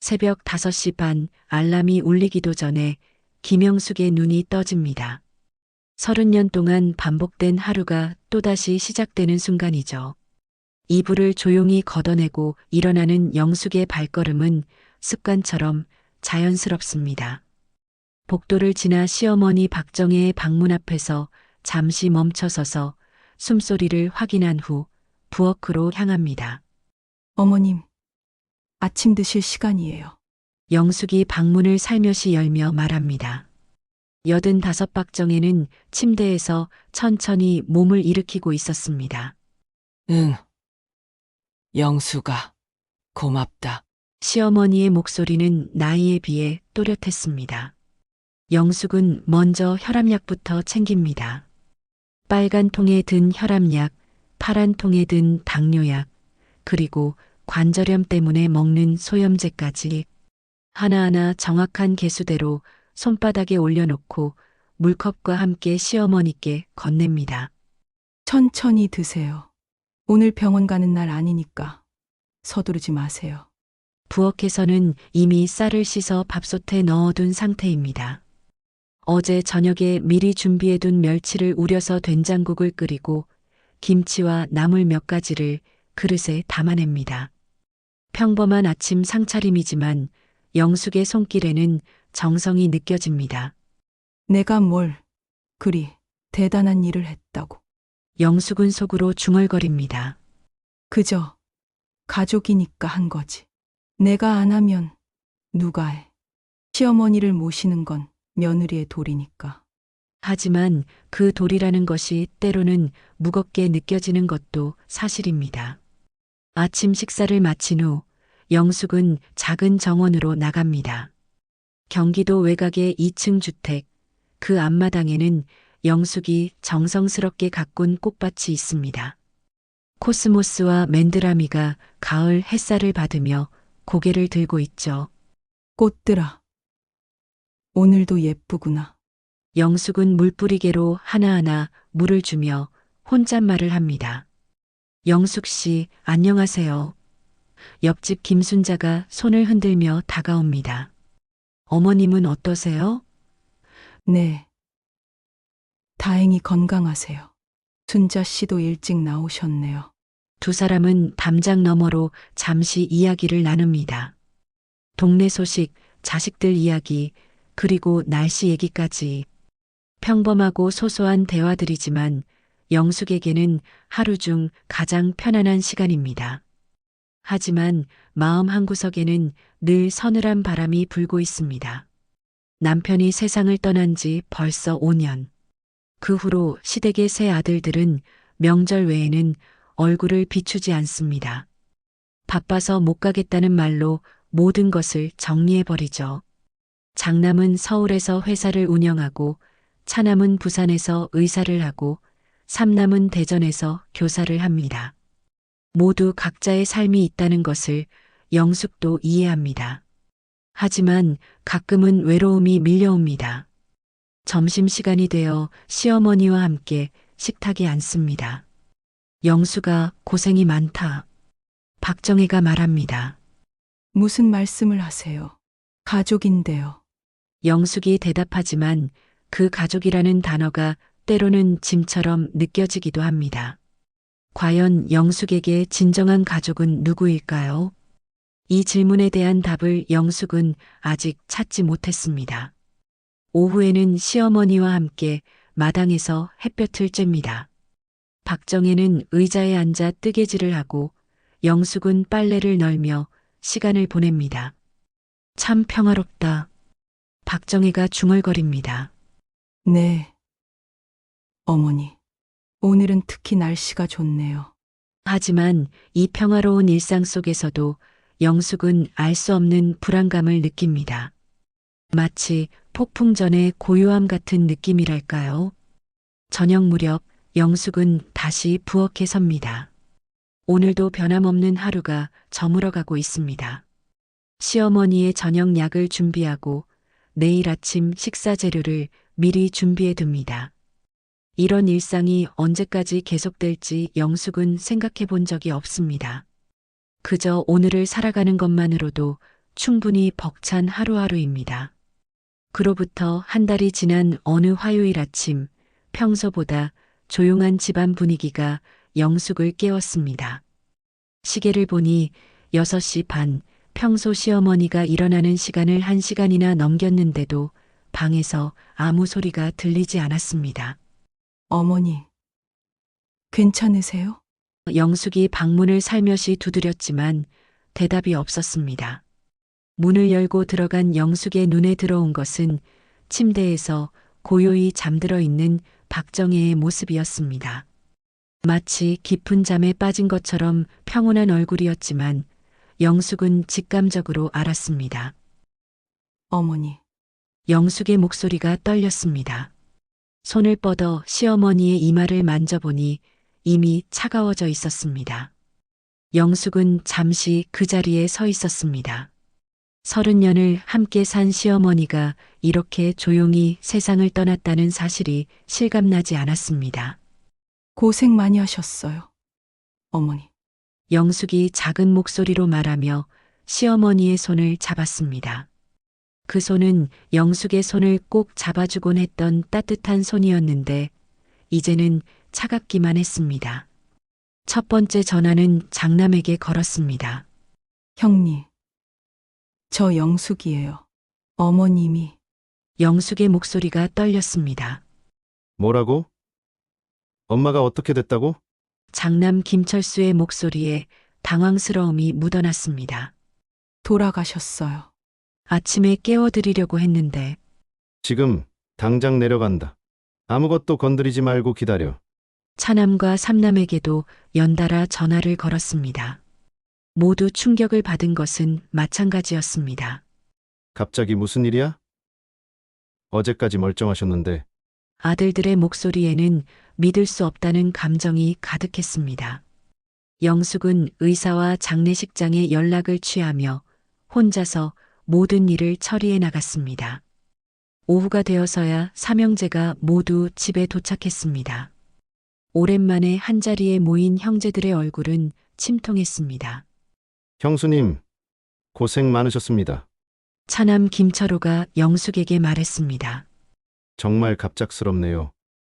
새벽 5시 반 알람이 울리기도 전에 김영숙의 눈이 떠집니다. 30년 동안 반복된 하루가 또다시 시작되는 순간이죠. 이불을 조용히 걷어내고 일어나는 영숙의 발걸음은 습관처럼 자연스럽습니다. 복도를 지나 시어머니 박정혜의 방문 앞에서 잠시 멈춰서서 숨소리를 확인한 후 부엌으로 향합니다. 어머님, 아침 드실 시간이에요. 영숙이 방문을 살며시 열며 말합니다. 85 박정혜는 침대에서 천천히 몸을 일으키고 있었습니다. 응. 영수가 고맙다. 시어머니의 목소리는 나이에 비해 또렷했습니다. 영숙은 먼저 혈압약부터 챙깁니다. 빨간 통에 든 혈압약, 파란 통에 든 당뇨약, 그리고 관절염 때문에 먹는 소염제까지 하나하나 정확한 개수대로 손바닥에 올려놓고 물컵과 함께 시어머니께 건넵니다. 천천히 드세요. 오늘 병원 가는 날 아니니까 서두르지 마세요. 부엌에서는 이미 쌀을 씻어 밥솥에 넣어둔 상태입니다. 어제 저녁에 미리 준비해둔 멸치를 우려서 된장국을 끓이고 김치와 나물 몇 가지를 그릇에 담아냅니다. 평범한 아침 상차림이지만 영숙의 손길에는 정성이 느껴집니다. 내가 뭘 그리 대단한 일을 했다고. 영숙은 속으로 중얼거립니다. 그저 가족이니까 한 거지. 내가 안 하면 누가 해. 시어머니를 모시는 건 며느리의 도리니까. 하지만 그 도리라는 것이 때로는 무겁게 느껴지는 것도 사실입니다. 아침 식사를 마친 후 영숙은 작은 정원으로 나갑니다. 경기도 외곽의 2층 주택, 그 앞마당에는 영숙이 정성스럽게 가꾼 꽃밭이 있습니다. 코스모스와 맨드라미가 가을 햇살을 받으며 고개를 들고 있죠. 꽃들아, 오늘도 예쁘구나. 영숙은 물뿌리개로 하나하나 물을 주며 혼잣말을 합니다. 영숙 씨, 안녕하세요. 옆집 김순자가 손을 흔들며 다가옵니다. 어머님은 어떠세요? 네. 다행히 건강하세요. 순자 씨도 일찍 나오셨네요. 두 사람은 담장 너머로 잠시 이야기를 나눕니다. 동네 소식, 자식들 이야기, 그리고 날씨 얘기까지. 평범하고 소소한 대화들이지만 영숙에게는 하루 중 가장 편안한 시간입니다. 하지만 마음 한구석에는 늘 서늘한 바람이 불고 있습니다. 남편이 세상을 떠난 지 벌써 5년. 그 후로 시댁의 세 아들들은 명절 외에는 얼굴을 비추지 않습니다. 바빠서 못 가겠다는 말로 모든 것을 정리해버리죠. 장남은 서울에서 회사를 운영하고, 차남은 부산에서 의사를 하고, 삼남은 대전에서 교사를 합니다. 모두 각자의 삶이 있다는 것을 영숙도 이해합니다. 하지만 가끔은 외로움이 밀려옵니다. 점심시간이 되어 시어머니와 함께 식탁에 앉습니다. 영수가 고생이 많다. 박정혜가 말합니다. 무슨 말씀을 하세요? 가족인데요. 영숙이 대답하지만 그 가족이라는 단어가 때로는 짐처럼 느껴지기도 합니다. 과연 영숙에게 진정한 가족은 누구일까요? 이 질문에 대한 답을 영숙은 아직 찾지 못했습니다. 오후에는 시어머니와 함께 마당에서 햇볕을 쬐입니다. 박정혜는 의자에 앉아 뜨개질을 하고 영숙은 빨래를 널며 시간을 보냅니다. 참 평화롭다. 박정혜가 중얼거립니다. 네. 어머니, 오늘은 특히 날씨가 좋네요. 하지만 이 평화로운 일상 속에서도 영숙은 알 수 없는 불안감을 느낍니다. 마치 폭풍 전의 고요함 같은 느낌이랄까요? 저녁 무렵 영숙은 다시 부엌에 섭니다. 오늘도 변함없는 하루가 저물어가고 있습니다. 시어머니의 저녁 약을 준비하고 내일 아침 식사 재료를 미리 준비해 둡니다. 이런 일상이 언제까지 계속될지 영숙은 생각해 본 적이 없습니다. 그저 오늘을 살아가는 것만으로도 충분히 벅찬 하루하루입니다. 그로부터 한 달이 지난 어느 화요일 아침, 평소보다 조용한 집안 분위기가 영숙을 깨웠습니다. 시계를 보니 6시 반, 평소 시어머니가 일어나는 시간을 1시간이나 넘겼는데도 방에서 아무 소리가 들리지 않았습니다. 어머니, 괜찮으세요? 영숙이 방문을 살며시 두드렸지만 대답이 없었습니다. 문을 열고 들어간 영숙의 눈에 들어온 것은 침대에서 고요히 잠들어 있는 박정혜의 모습이었습니다. 마치 깊은 잠에 빠진 것처럼 평온한 얼굴이었지만 영숙은 직감적으로 알았습니다. 어머니, 영숙의 목소리가 떨렸습니다. 손을 뻗어 시어머니의 이마를 만져보니 이미 차가워져 있었습니다. 영숙은 잠시 그 자리에 서 있었습니다. 30년을 함께 산 시어머니가 이렇게 조용히 세상을 떠났다는 사실이 실감나지 않았습니다. 고생 많이 하셨어요. 어머니, 영숙이 작은 목소리로 말하며 시어머니의 손을 잡았습니다. 그 손은 영숙의 손을 꼭 잡아주곤 했던 따뜻한 손이었는데 이제는 차갑기만 했습니다. 첫 번째 전화는 장남에게 걸었습니다. 형님, 저 영숙이에요. 어머님이 영숙의 목소리가 떨렸습니다. 뭐라고? 엄마가 어떻게 됐다고? 장남 김철수의 목소리에 당황스러움이 묻어났습니다. 돌아가셨어요. 아침에 깨워드리려고 했는데 지금 당장 내려간다. 아무것도 건드리지 말고 기다려. 차남과 삼남에게도 연달아 전화를 걸었습니다. 모두 충격을 받은 것은 마찬가지였습니다. 갑자기 무슨 일이야? 어제까지 멀쩡하셨는데 아들들의 목소리에는 믿을 수 없다는 감정이 가득했습니다. 영숙은 의사와 장례식장에 연락을 취하며 혼자서 모든 일을 처리해 나갔습니다. 오후가 되어서야 삼형제가 모두 집에 도착했습니다. 오랜만에 한자리에 모인 형제들의 얼굴은 침통했습니다. 형수님, 고생 많으셨습니다. 차남 김철호가 영숙에게 말했습니다. 정말 갑작스럽네요.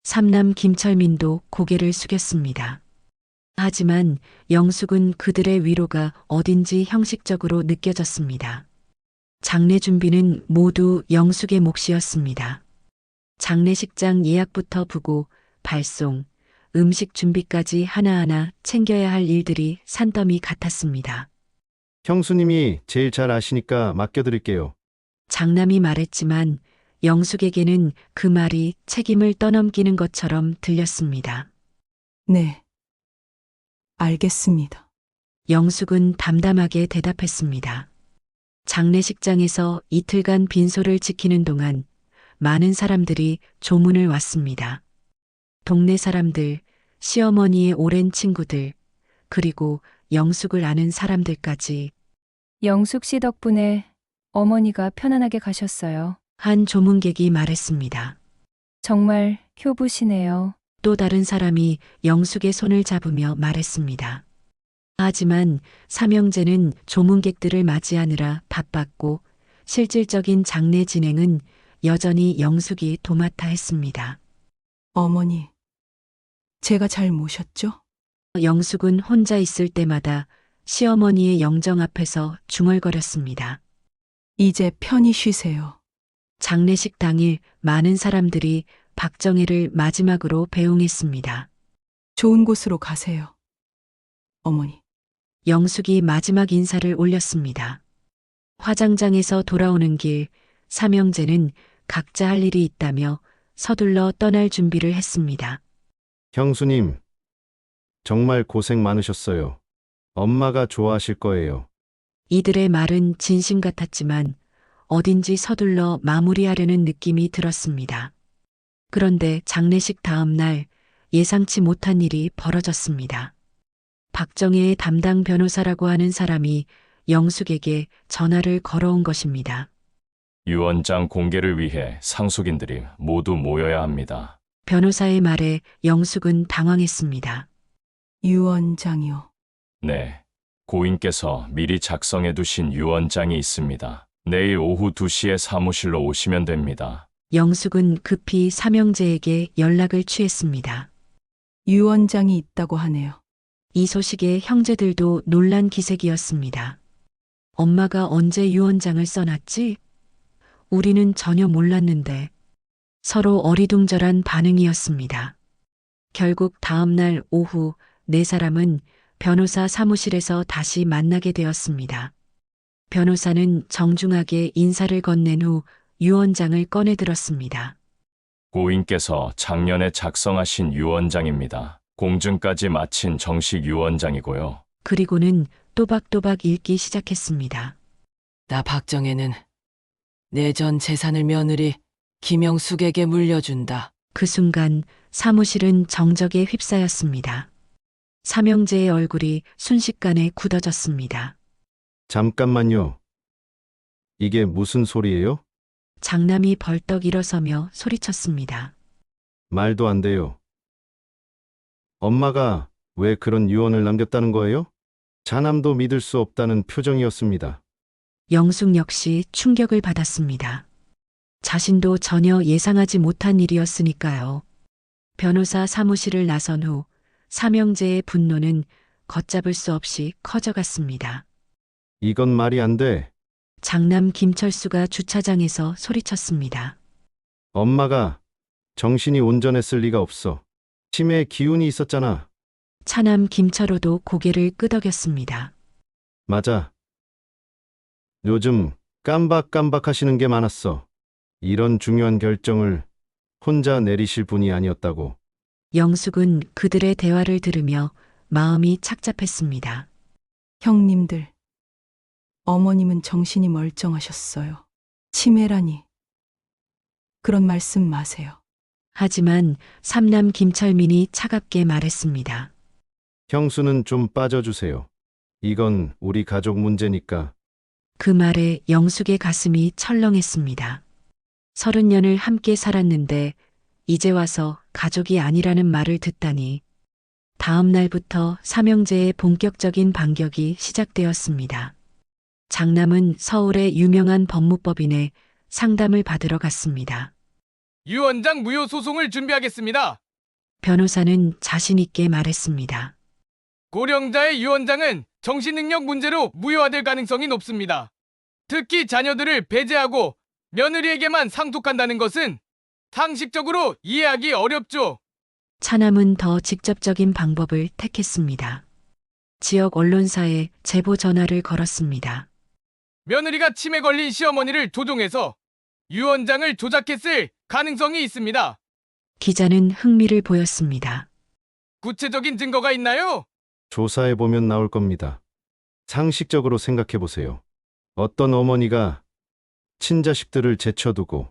삼남 김철민도 고개를 숙였습니다. 하지만 영숙은 그들의 위로가 어딘지 형식적으로 느껴졌습니다. 장례 준비는 모두 영숙의 몫이었습니다. 장례식장 예약부터 부고, 발송, 음식 준비까지 하나하나 챙겨야 할 일들이 산더미 같았습니다. 형수님이 제일 잘 아시니까 맡겨드릴게요. 장남이 말했지만 영숙에게는 그 말이 책임을 떠넘기는 것처럼 들렸습니다. 네, 알겠습니다. 영숙은 담담하게 대답했습니다. 장례식장에서 이틀간 빈소를 지키는 동안 많은 사람들이 조문을 왔습니다. 동네 사람들, 시어머니의 오랜 친구들, 그리고 영숙을 아는 사람들까지 영숙 씨 덕분에 어머니가 편안하게 가셨어요. 한 조문객이 말했습니다. 정말 효부시네요. 또 다른 사람이 영숙의 손을 잡으며 말했습니다. 하지만 삼형제는 조문객들을 맞이하느라 바빴고 실질적인 장례 진행은 여전히 영숙이 도맡아 했습니다. 어머니, 제가 잘 모셨죠? 영숙은 혼자 있을 때마다 시어머니의 영정 앞에서 중얼거렸습니다. 이제 편히 쉬세요. 장례식 당일 많은 사람들이 박정혜를 마지막으로 배웅했습니다. 좋은 곳으로 가세요. 어머니, 영숙이 마지막 인사를 올렸습니다. 화장장에서 돌아오는 길, 삼형제는 각자 할 일이 있다며 서둘러 떠날 준비를 했습니다. 형수님, 정말 고생 많으셨어요. 엄마가 좋아하실 거예요. 이들의 말은 진심 같았지만 어딘지 서둘러 마무리하려는 느낌이 들었습니다. 그런데 장례식 다음 날 예상치 못한 일이 벌어졌습니다. 박정혜의 담당 변호사라고 하는 사람이 영숙에게 전화를 걸어온 것입니다. 유언장 공개를 위해 상속인들이 모두 모여야 합니다. 변호사의 말에 영숙은 당황했습니다. 유언장이요. 네, 고인께서 미리 작성해 두신 유언장이 있습니다. 내일 오후 2시에 사무실로 오시면 됩니다. 영숙은 급히 삼형제에게 연락을 취했습니다. 유언장이 있다고 하네요. 이 소식에 형제들도 놀란 기색이었습니다. 엄마가 언제 유언장을 써놨지? 우리는 전혀 몰랐는데. 서로 어리둥절한 반응이었습니다. 결국 다음 날 오후 네 사람은 변호사 사무실에서 다시 만나게 되었습니다. 변호사는 정중하게 인사를 건넨 후 유언장을 꺼내들었습니다. 고인께서 작년에 작성하신 유언장입니다. 공증까지 마친 정식 유언장이고요. 그리고는 또박또박 읽기 시작했습니다. 나 박정혜는 내 전 재산을 며느리 김영숙에게 물려준다. 그 순간 사무실은 정적에 휩싸였습니다. 삼형제의 얼굴이 순식간에 굳어졌습니다. 잠깐만요. 이게 무슨 소리예요? 장남이 벌떡 일어서며 소리쳤습니다. 말도 안 돼요. 엄마가 왜 그런 유언을 남겼다는 거예요? 자남도 믿을 수 없다는 표정이었습니다. 영숙 역시 충격을 받았습니다. 자신도 전혀 예상하지 못한 일이었으니까요. 변호사 사무실을 나선 후 삼형제의 분노는 걷잡을 수 없이 커져갔습니다. 이건 말이 안 돼. 장남 김철수가 주차장에서 소리쳤습니다. 엄마가 정신이 온전했을 리가 없어. 치매의 기운이 있었잖아. 차남 김철호도 고개를 끄덕였습니다. 맞아. 요즘 깜박깜박 하시는 게 많았어. 이런 중요한 결정을 혼자 내리실 분이 아니었다고. 영숙은 그들의 대화를 들으며 마음이 착잡했습니다. 형님들, 어머님은 정신이 멀쩡하셨어요. 치매라니. 그런 말씀 마세요. 하지만 삼남 김철민이 차갑게 말했습니다. 형수는 좀 빠져주세요. 이건 우리 가족 문제니까. 그 말에 영숙의 가슴이 철렁했습니다. 30년을 함께 살았는데 이제 와서 가족이 아니라는 말을 듣다니. 다음 날부터 삼형제의 본격적인 반격이 시작되었습니다. 장남은 서울의 유명한 법무법인에 상담을 받으러 갔습니다. 유언장 무효 소송을 준비하겠습니다. 변호사는 자신 있게 말했습니다. 고령자의 유언장은 정신능력 문제로 무효화될 가능성이 높습니다. 특히 자녀들을 배제하고 며느리에게만 상속한다는 것은 상식적으로 이해하기 어렵죠. 차남은 더 직접적인 방법을 택했습니다. 지역 언론사에 제보 전화를 걸었습니다. 며느리가 치매 걸린 시어머니를 조종해서 유언장을 조작했을 가능성이 있습니다. 기자는 흥미를 보였습니다. 구체적인 증거가 있나요? 조사해보면 나올 겁니다. 상식적으로 생각해보세요. 어떤 어머니가 친자식들을 제쳐두고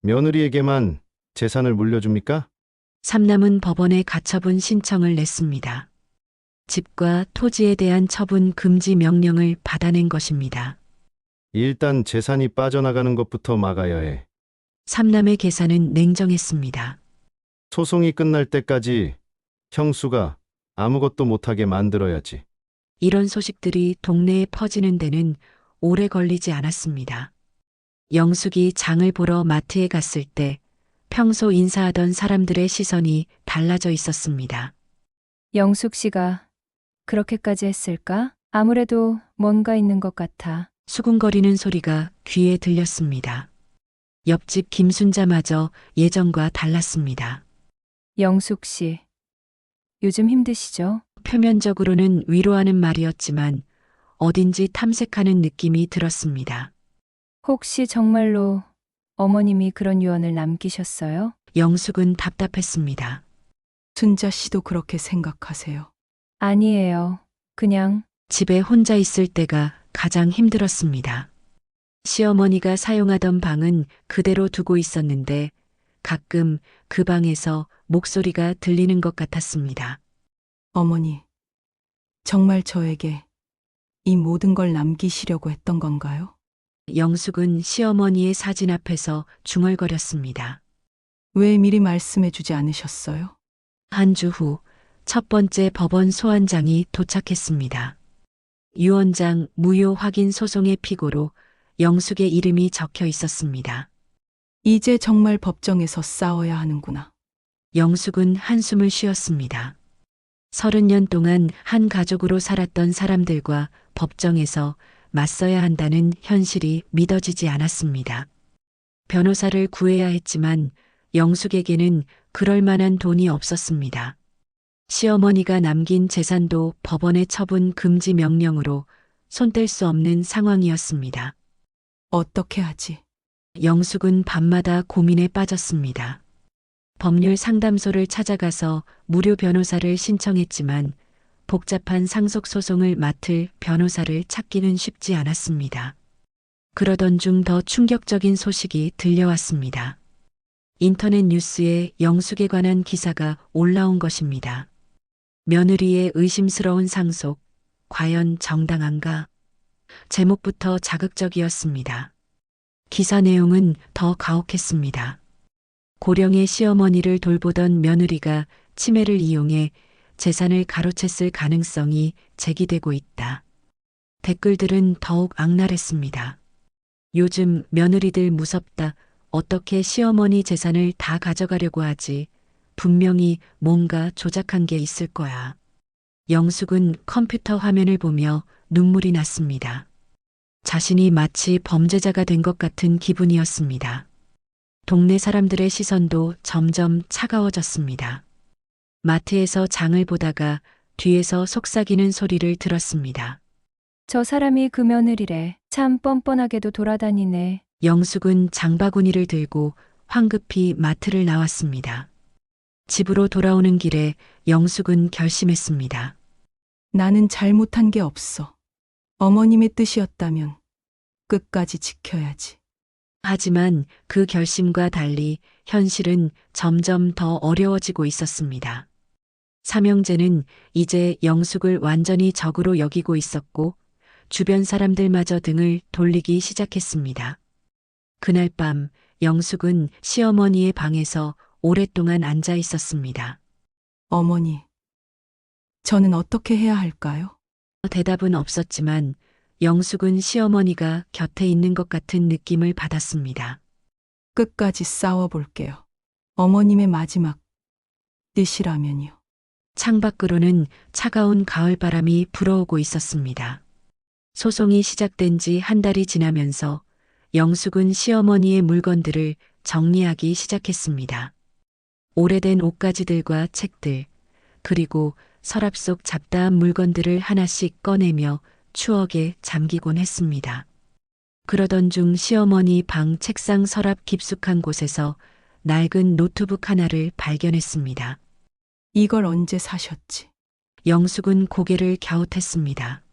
며느리에게만 재산을 물려줍니까? 삼남은 법원에 가처분 신청을 냈습니다. 집과 토지에 대한 처분 금지 명령을 받아낸 것입니다. 일단 재산이 빠져나가는 것부터 막아야 해. 삼남의 계산은 냉정했습니다. 소송이 끝날 때까지 형수가 아무것도 못하게 만들어야지. 이런 소식들이 동네에 퍼지는 데는 오래 걸리지 않았습니다. 영숙이 장을 보러 마트에 갔을 때 평소 인사하던 사람들의 시선이 달라져 있었습니다. 영숙 씨가 그렇게까지 했을까? 아무래도 뭔가 있는 것 같아. 수군거리는 소리가 귀에 들렸습니다. 옆집 김순자마저 예전과 달랐습니다. 영숙 씨, 요즘 힘드시죠? 표면적으로는 위로하는 말이었지만 어딘지 탐색하는 느낌이 들었습니다. 혹시 정말로 어머님이 그런 유언을 남기셨어요? 영숙은 답답했습니다. 순자 씨도 그렇게 생각하세요. 아니에요. 그냥 집에 혼자 있을 때가 가장 힘들었습니다. 시어머니가 사용하던 방은 그대로 두고 있었는데 가끔 그 방에서 목소리가 들리는 것 같았습니다. 어머니, 정말 저에게 이 모든 걸 남기시려고 했던 건가요? 영숙은 시어머니의 사진 앞에서 중얼거렸습니다. 왜 미리 말씀해 주지 않으셨어요? 한 주 후 첫 번째 법원 소환장이 도착했습니다. 유언장 무효 확인 소송의 피고로 영숙의 이름이 적혀 있었습니다. 이제 정말 법정에서 싸워야 하는구나. 영숙은 한숨을 쉬었습니다. 30년 동안 한 가족으로 살았던 사람들과 법정에서 맞서야 한다는 현실이 믿어지지 않았습니다. 변호사를 구해야 했지만 영숙에게는 그럴 만한 돈이 없었습니다. 시어머니가 남긴 재산도 법원의 처분 금지 명령으로 손댈 수 없는 상황이었습니다. 어떻게 하지? 영숙은 밤마다 고민에 빠졌습니다. 법률 상담소를 찾아가서 무료 변호사를 신청했지만 복잡한 상속소송을 맡을 변호사를 찾기는 쉽지 않았습니다. 그러던 중 더 충격적인 소식이 들려왔습니다. 인터넷 뉴스에 영숙에 관한 기사가 올라온 것입니다. 며느리의 의심스러운 상속, 과연 정당한가? 제목부터 자극적이었습니다. 기사 내용은 더 가혹했습니다. 고령의 시어머니를 돌보던 며느리가 치매를 이용해 재산을 가로챘을 가능성이 제기되고 있다. 댓글들은 더욱 악랄했습니다. 요즘 며느리들 무섭다. 어떻게 시어머니 재산을 다 가져가려고 하지? 분명히 뭔가 조작한 게 있을 거야. 영숙은 컴퓨터 화면을 보며 눈물이 났습니다. 자신이 마치 범죄자가 된 것 같은 기분이었습니다. 동네 사람들의 시선도 점점 차가워졌습니다. 마트에서 장을 보다가 뒤에서 속삭이는 소리를 들었습니다. 저 사람이 그 며느리래. 참 뻔뻔하게도 돌아다니네. 영숙은 장바구니를 들고 황급히 마트를 나왔습니다. 집으로 돌아오는 길에 영숙은 결심했습니다. 나는 잘못한 게 없어. 어머님의 뜻이었다면 끝까지 지켜야지. 하지만 그 결심과 달리 현실은 점점 더 어려워지고 있었습니다. 삼형제는 이제 영숙을 완전히 적으로 여기고 있었고 주변 사람들마저 등을 돌리기 시작했습니다. 그날 밤 영숙은 시어머니의 방에서 오랫동안 앉아 있었습니다. 어머니, 저는 어떻게 해야 할까요? 대답은 없었지만 영숙은 시어머니가 곁에 있는 것 같은 느낌을 받았습니다. 끝까지 싸워볼게요. 어머님의 마지막 뜻이라면요. 창밖으로는 차가운 가을바람이 불어오고 있었습니다. 소송이 시작된 지 한 달이 지나면서 영숙은 시어머니의 물건들을 정리하기 시작했습니다. 오래된 옷가지들과 책들, 그리고 서랍 속 잡다한 물건들을 하나씩 꺼내며 추억에 잠기곤 했습니다. 그러던 중 시어머니 방 책상 서랍 깊숙한 곳에서 낡은 노트북 하나를 발견했습니다. 이걸 언제 사셨지? 영숙은 고개를 갸웃했습니다.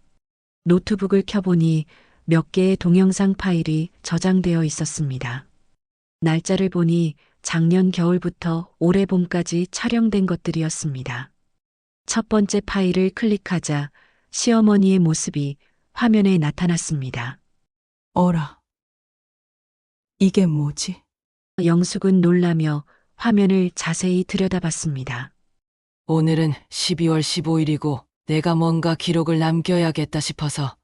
노트북을 켜보니 몇 개의 동영상 파일이 저장되어 있었습니다. 날짜를 보니 작년 겨울부터 올해 봄까지 촬영된 것들이었습니다. 첫 번째 파일을 클릭하자 시어머니의 모습이 화면에 나타났습니다. 어라. 이게 뭐지? 영숙은 놀라며 화면을 자세히 들여다봤습니다. 오늘은 12월 15일이고 내가 뭔가 기록을 남겨야겠다 싶어서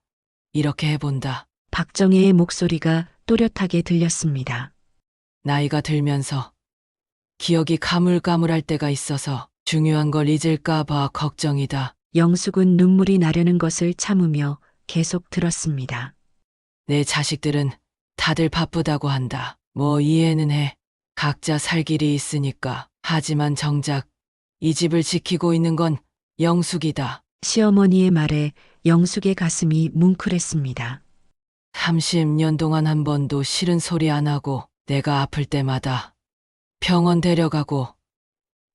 이렇게 해본다. 박정혜의 목소리가 또렷하게 들렸습니다. 나이가 들면서 기억이 가물가물할 때가 있어서 중요한 걸 잊을까 봐 걱정이다. 영숙은 눈물이 나려는 것을 참으며 계속 들었습니다. 내 자식들은 다들 바쁘다고 한다. 뭐 이해는 해. 각자 살 길이 있으니까. 하지만 정작 이 집을 지키고 있는 건 영숙이다. 시어머니의 말에 영숙의 가슴이 뭉클했습니다. 30년 동안 한 번도 싫은 소리 안 하고 내가 아플 때마다 병원 데려가고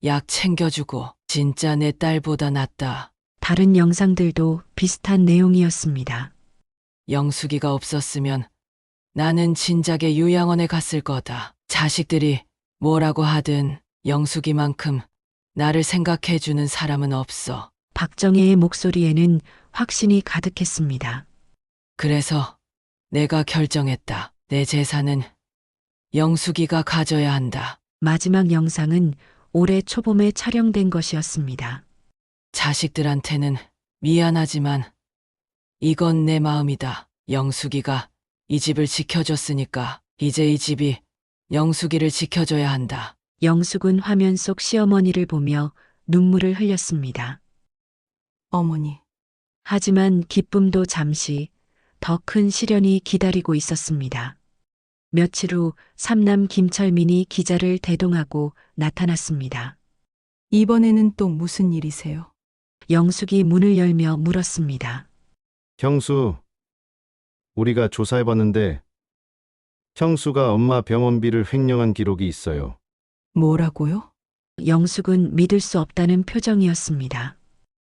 약 챙겨주고 진짜 내 딸보다 낫다. 다른 영상들도 비슷한 내용이었습니다. 영숙이가 없었으면 나는 진작에 요양원에 갔을 거다. 자식들이 뭐라고 하든 영숙이만큼 나를 생각해주는 사람은 없어. 박정혜의 목소리에는 확신이 가득했습니다. 그래서 내가 결정했다. 내 재산은 영숙이가 가져야 한다. 마지막 영상은 올해 초봄에 촬영된 것이었습니다. 자식들한테는 미안하지만 이건 내 마음이다. 영숙이가 이 집을 지켜줬으니까 이제 이 집이 영숙이를 지켜줘야 한다. 영숙은 화면 속 시어머니를 보며 눈물을 흘렸습니다. 어머니, 하지만 기쁨도 잠시 더 큰 시련이 기다리고 있었습니다. 며칠 후 삼남 김철민이 기자를 대동하고 나타났습니다. 이번에는 또 무슨 일이세요? 영숙이 문을 열며 물었습니다. 형수, 우리가 조사해봤는데 형수가 엄마 병원비를 횡령한 기록이 있어요. 뭐라고요? 영숙은 믿을 수 없다는 표정이었습니다.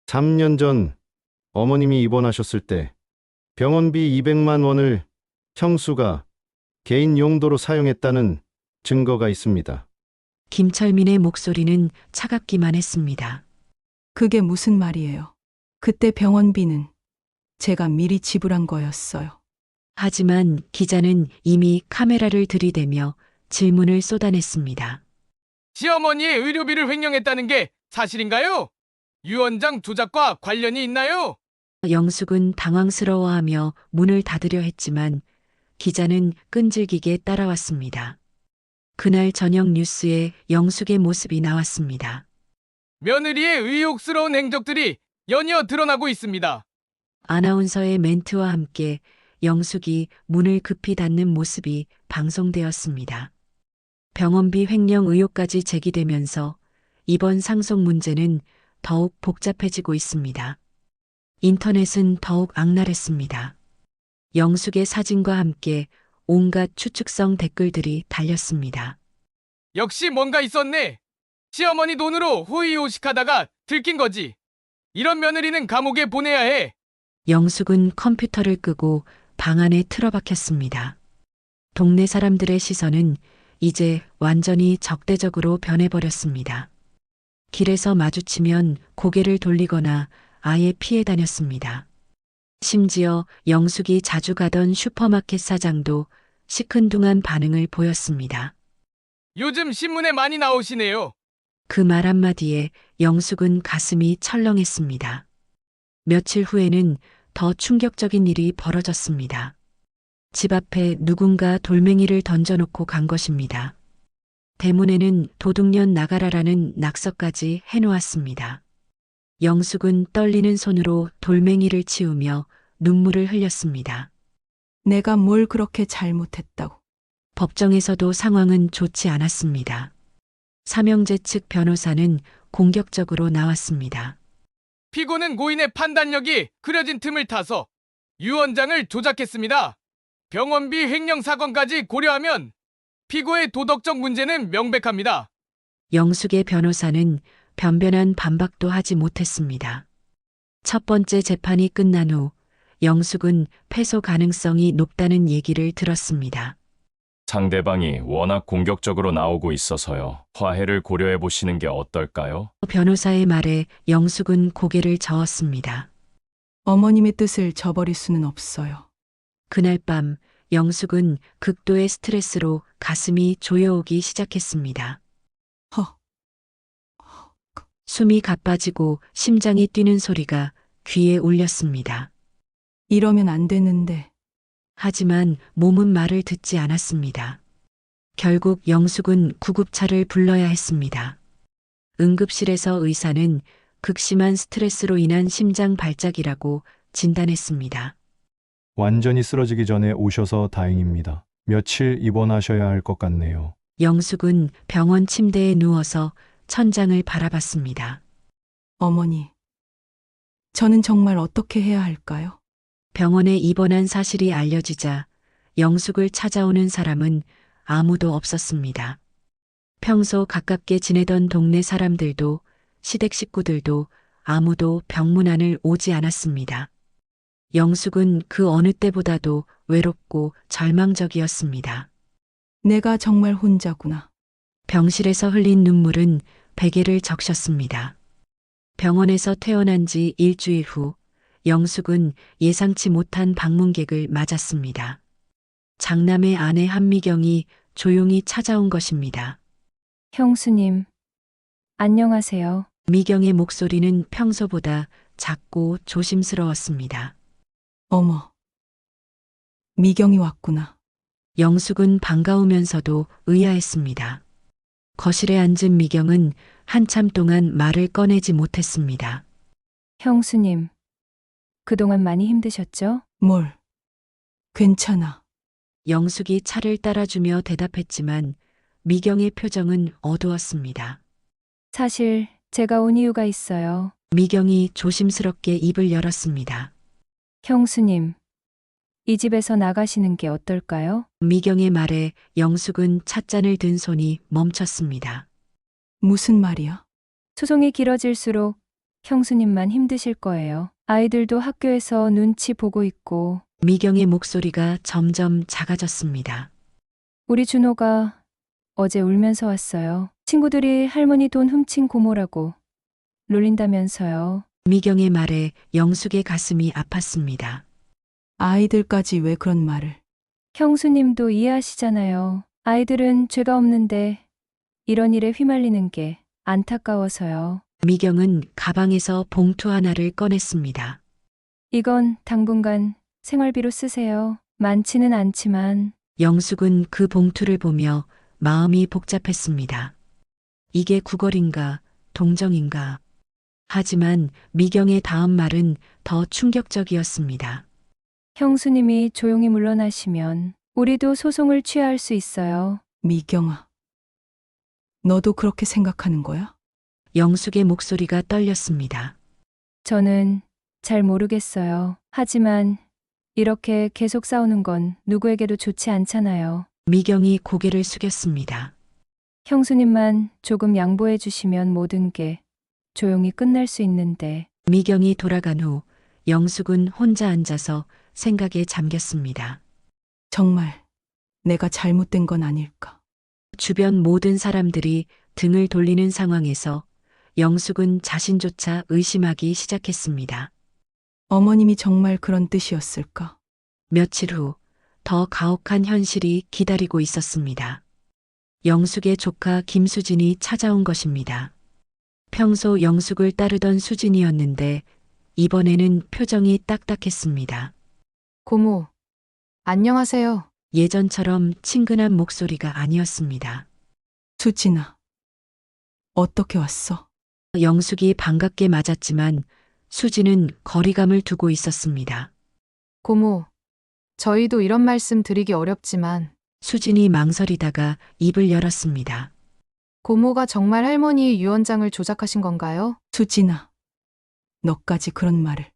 3년 전 어머님이 입원하셨을 때 병원비 200만 원을 형수가 개인 용도로 사용했다는 증거가 있습니다. 김철민의 목소리는 차갑기만 했습니다. 그게 무슨 말이에요? 그때 병원비는 제가 미리 지불한 거였어요. 하지만 기자는 이미 카메라를 들이대며 질문을 쏟아냈습니다. 시어머니의 의료비를 횡령했다는 게 사실인가요? 유언장 조작과 관련이 있나요? 영숙은 당황스러워하며 문을 닫으려 했지만 기자는 끈질기게 따라왔습니다. 그날 저녁 뉴스에 영숙의 모습이 나왔습니다. 며느리의 의혹스러운 행적들이 연이어 드러나고 있습니다. 아나운서의 멘트와 함께 영숙이 문을 급히 닫는 모습이 방송되었습니다. 병원비 횡령 의혹까지 제기되면서 이번 상속 문제는 더욱 복잡해지고 있습니다. 인터넷은 더욱 악랄했습니다. 영숙의 사진과 함께 온갖 추측성 댓글들이 달렸습니다. 역시 뭔가 있었네. 시어머니 돈으로 호의호식하다가 들킨 거지. 이런 며느리는 감옥에 보내야 해. 영숙은 컴퓨터를 끄고 방 안에 틀어박혔습니다. 동네 사람들의 시선은 이제 완전히 적대적으로 변해버렸습니다. 길에서 마주치면 고개를 돌리거나 아예 피해 다녔습니다. 심지어 영숙이 자주 가던 슈퍼마켓 사장도 시큰둥한 반응을 보였습니다. 요즘 신문에 많이 나오시네요. 그 말 한마디에 영숙은 가슴이 철렁했습니다. 며칠 후에는 더 충격적인 일이 벌어졌습니다. 집 앞에 누군가 돌멩이를 던져놓고 간 것입니다. 대문에는 도둑년 나가라라는 낙서까지 해놓았습니다. 영숙은 떨리는 손으로 돌멩이를 치우며 눈물을 흘렸습니다. 내가 뭘 그렇게 잘못했다고. 법정에서도 상황은 좋지 않았습니다. 삼형제 측 변호사는 공격적으로 나왔습니다. 피고는 고인의 판단력이 흐려진 틈을 타서 유언장을 조작했습니다. 병원비 횡령 사건까지 고려하면 피고의 도덕적 문제는 명백합니다. 영숙의 변호사는 변변한 반박도 하지 못했습니다. 첫 번째 재판이 끝난 후 영숙은 패소 가능성이 높다는 얘기를 들었습니다. 상대방이 워낙 공격적으로 나오고 있어서요. 화해를 고려해 보시는 게 어떨까요? 변호사의 말에 영숙은 고개를 저었습니다. 어머님의 뜻을 저버릴 수는 없어요. 그날 밤 영숙은 극도의 스트레스로 가슴이 조여오기 시작했습니다. 허, 숨이 가빠지고 심장이 뛰는 소리가 귀에 울렸습니다. 이러면 안 되는데. 하지만 몸은 말을 듣지 않았습니다. 결국 영숙은 구급차를 불러야 했습니다. 응급실에서 의사는 극심한 스트레스로 인한 심장 발작이라고 진단했습니다. 완전히 쓰러지기 전에 오셔서 다행입니다. 며칠 입원하셔야 할 것 같네요. 영숙은 병원 침대에 누워서 천장을 바라봤습니다. 어머니, 저는 정말 어떻게 해야 할까요? 병원에 입원한 사실이 알려지자 영숙을 찾아오는 사람은 아무도 없었습니다. 평소 가깝게 지내던 동네 사람들도 시댁 식구들도 아무도 병문 안을 오지 않았습니다. 영숙은 그 어느 때보다도 외롭고 절망적이었습니다. 내가 정말 혼자구나. 병실에서 흘린 눈물은 베개를 적셨습니다. 병원에서 퇴원한 지 일주일 후 영숙은 예상치 못한 방문객을 맞았습니다. 장남의 아내 한미경이 조용히 찾아온 것입니다. 형수님, 안녕하세요. 미경의 목소리는 평소보다 작고 조심스러웠습니다. 어머, 미경이 왔구나. 영숙은 반가우면서도 의아했습니다. 거실에 앉은 미경은 한참 동안 말을 꺼내지 못했습니다. 형수님, 그동안 많이 힘드셨죠? 뭘? 괜찮아. 영숙이 차를 따라주며 대답했지만 미경의 표정은 어두웠습니다. 사실 제가 온 이유가 있어요. 미경이 조심스럽게 입을 열었습니다. 형수님, 이 집에서 나가시는 게 어떨까요? 미경의 말에 영숙은 찻잔을 든 손이 멈췄습니다. 무슨 말이야? 소송이 길어질수록 형수님만 힘드실 거예요. 아이들도 학교에서 눈치 보고 있고, 미경의 목소리가 점점 작아졌습니다. 우리 준호가 어제 울면서 왔어요. 친구들이 할머니 돈 훔친 고모라고 놀린다면서요. 미경의 말에 영숙의 가슴이 아팠습니다. 아이들까지 왜 그런 말을? 형수님도 이해하시잖아요. 아이들은 죄가 없는데 이런 일에 휘말리는 게 안타까워서요. 미경은 가방에서 봉투 하나를 꺼냈습니다. 이건 당분간 생활비로 쓰세요. 많지는 않지만 영숙은 그 봉투를 보며 마음이 복잡했습니다. 이게 구걸인가, 동정인가. 하지만 미경의 다음 말은 더 충격적이었습니다. 형수님이 조용히 물러나시면 우리도 소송을 취하할 수 있어요. 미경아. 너도 그렇게 생각하는 거야? 영숙의 목소리가 떨렸습니다. 저는 잘 모르겠어요. 하지만 이렇게 계속 싸우는 건 누구에게도 좋지 않잖아요. 미경이 고개를 숙였습니다. 형수님만 조금 양보해 주시면 모든 게 조용히 끝날 수 있는데 미경이 돌아간 후 영숙은 혼자 앉아서 생각에 잠겼습니다. 정말 내가 잘못된 건 아닐까? 주변 모든 사람들이 등을 돌리는 상황에서 영숙은 자신조차 의심하기 시작했습니다. 어머님이 정말 그런 뜻이었을까? 며칠 후 더 가혹한 현실이 기다리고 있었습니다. 영숙의 조카 김수진이 찾아온 것입니다. 평소 영숙을 따르던 수진이었는데 이번에는 표정이 딱딱했습니다. 고모, 안녕하세요. 예전처럼 친근한 목소리가 아니었습니다. 수진아. 어떻게 왔어? 영숙이 반갑게 맞았지만 수진은 거리감을 두고 있었습니다. 고모, 저희도 이런 말씀 드리기 어렵지만 수진이 망설이다가 입을 열었습니다. 고모가 정말 할머니의 유언장을 조작하신 건가요? 수진아. 너까지 그런 말을.